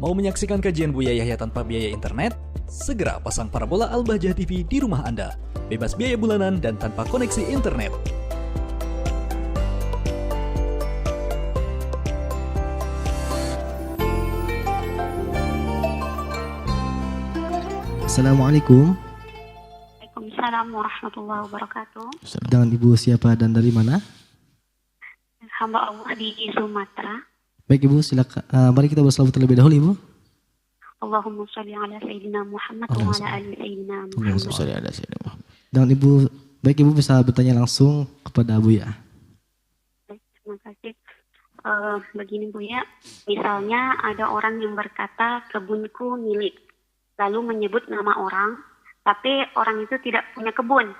Mau menyaksikan kajian Buya Yahya tanpa biaya internet? Segera pasang parabola Al-Bahjah TV di rumah Anda. Bebas biaya bulanan dan tanpa koneksi internet. Assalamualaikum. Waalaikumsalam warahmatullahi wabarakatuh. Dengan Ibu siapa dan dari mana? Hamba Allah di Sumatera. Baik Ibu, silakan. Mari kita berselawat terlebih dahulu Ibu. Allahumma sholli ala sayyidina Muhammad wa ala ali sayyidina Allahumma Muhammad. sholli ala sayyidina Muhammad. Dengan Ibu, baik Ibu bisa bertanya langsung kepada Abu ya. Baik, terima kasih. Begini Bu ya, misalnya ada orang yang berkata kebunku milik, lalu menyebut nama orang, tapi orang itu tidak punya kebun,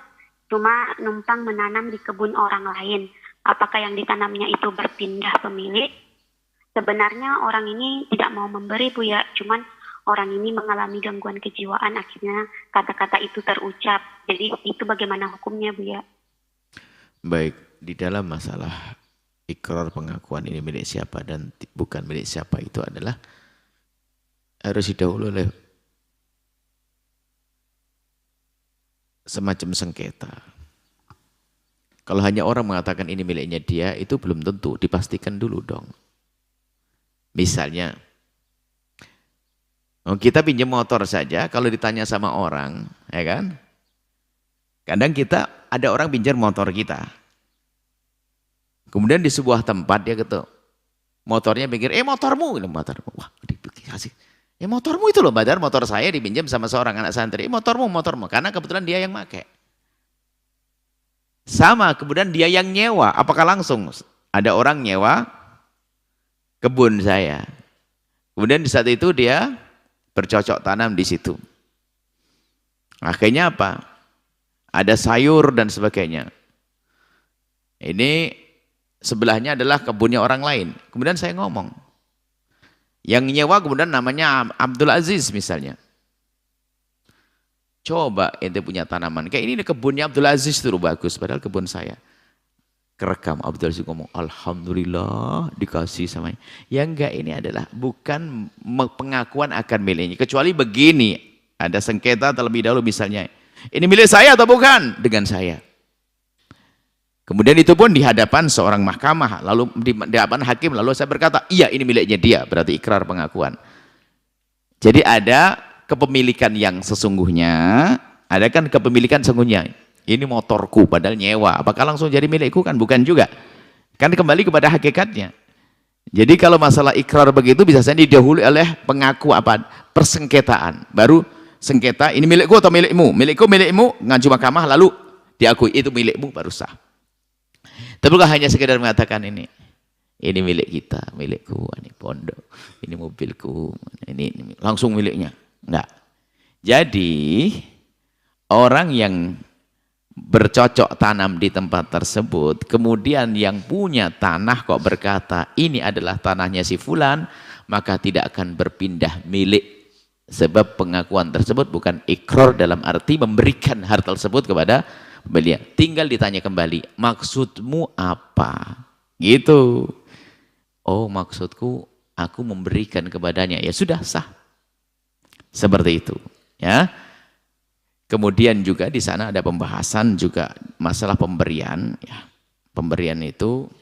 cuma numpang menanam di kebun orang lain. Apakah yang ditanamnya itu berpindah pemilik? Sebenarnya orang ini tidak mau memberi Bu ya, cuman orang ini mengalami gangguan kejiwaan, akhirnya kata-kata itu terucap. Jadi itu bagaimana hukumnya Bu ya? Baik, di dalam masalah ikrar pengakuan ini milik siapa dan bukan milik siapa itu adalah harus didahului oleh semacam sengketa. Kalau hanya orang mengatakan ini miliknya dia, itu belum tentu, dipastikan dulu dong. Misalnya, kita pinjam motor saja, kalau ditanya sama orang, ya kan? Kadang kita, ada orang pinjam motor kita. Kemudian di sebuah tempat dia gitu, motornya pikir, motormu, motormu, wah dikasih. Motormu itu loh, padahal motor saya dipinjam sama seorang anak santri, motormu, karena kebetulan dia yang pakai. Sama, kemudian dia yang nyewa, apakah langsung ada orang nyewa kebun saya. Kemudian di saat itu dia bercocok tanam di situ. Akhirnya apa? Ada sayur dan sebagainya. Ini sebelahnya adalah kebunnya orang lain. Kemudian saya ngomong, yang nyewa kemudian namanya Abdul Aziz misalnya. Coba ente punya tanaman, kayak ini kebunnya Abdul Aziz itu bagus, padahal kebun saya. Kerekam Abdul Aziz ngomong, alhamdulillah dikasih sama. Ya enggak, ini adalah bukan pengakuan akan miliknya. Kecuali begini, ada sengketa terlebih dahulu misalnya, ini milik saya atau bukan? Dengan saya. Kemudian itu pun di hadapan seorang mahkamah, lalu di hadapan hakim, lalu saya berkata, iya ini miliknya dia, berarti ikrar pengakuan. Jadi ada kepemilikan yang sesungguhnya, ada kan kepemilikan sesungguhnya. Ini motorku, padahal nyewa. Apakah langsung jadi milikku? Kan bukan juga. Kan kembali kepada hakikatnya. Jadi kalau masalah ikrar begitu bisa saja didahului oleh pengaku apa? Persengketaan. Baru sengketa, ini milikku atau milikmu? Milikku, milikmu, ngaju mahkamah lalu diakui itu milikmu baru sah. Tapi kalau hanya sekedar mengatakan ini milik kita, milikku, ini pondok, ini mobilku, ini langsung miliknya. Enggak. Jadi orang yang bercocok tanam di tempat tersebut, kemudian yang punya tanah kok berkata ini adalah tanahnya si fulan, maka tidak akan berpindah milik. Sebab pengakuan tersebut bukan ikrar dalam arti memberikan harta tersebut kepada pembelinya. Tinggal ditanya kembali, maksudmu apa? Gitu. Oh, maksudku aku memberikan kepadanya. Ya sudah, sah. Seperti itu, ya. Kemudian juga di sana ada pembahasan juga masalah pemberian, ya. Pemberian itu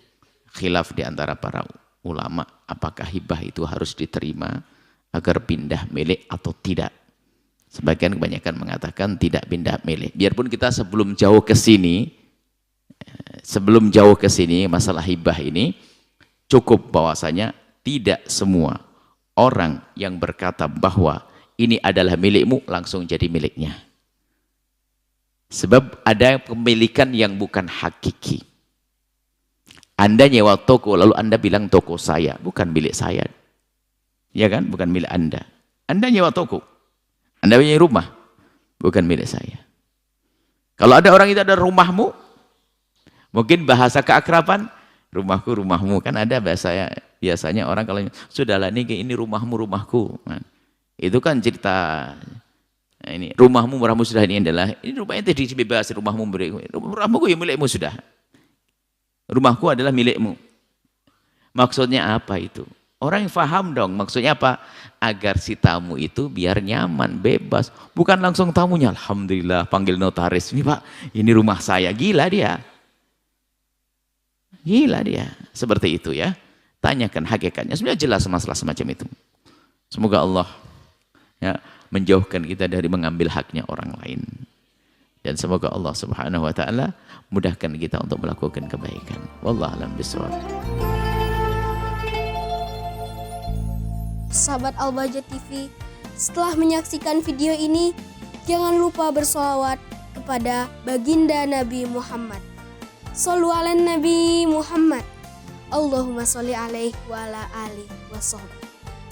khilaf di antara para ulama, apakah hibah itu harus diterima agar pindah milik atau tidak. Sebagian kebanyakan mengatakan tidak pindah milik. Biarpun kita sebelum jauh ke sini masalah hibah ini cukup bahwasanya tidak semua orang yang berkata bahwa ini adalah milikmu langsung jadi miliknya. Sebab ada pemilikan yang bukan hakiki. Anda nyewa toko lalu Anda bilang toko saya, bukan milik saya. Ya kan? Bukan milik Anda. Anda nyewa toko. Anda punya rumah, bukan milik saya. Kalau ada orang itu ada rumahmu, mungkin bahasa keakraban, rumahku, rumahmu. Kan ada biasanya orang kalau sudahlah ini rumahmu, rumahku. Nah, itu kan cerita. Nah, ini rumahmu sudah ini rumah ente dibebas, rumahmu ya milikmu sudah. Rumahku adalah milikmu. Maksudnya apa itu? Orang yang paham dong, maksudnya apa? Agar si tamu itu biar nyaman, bebas. Bukan langsung tamunya, alhamdulillah panggil notaris. Ini Pak, ini rumah saya. Gila dia. Gila dia. Seperti itu ya. Tanyakan hakikatnya. Sebenarnya jelas masalah semacam itu. Semoga Allah ya, menjauhkan kita dari mengambil haknya orang lain. Dan semoga Allah Subhanahu wa taala mudahkan kita untuk melakukan kebaikan. Wallahu a'lam bishawab. Sahabat Al-Bahjah TV, setelah menyaksikan video ini, jangan lupa bersolawat kepada baginda Nabi Muhammad. Shollu ala Nabi Muhammad. Allahumma sholli alaihi wa ala alihi wa sahbihi.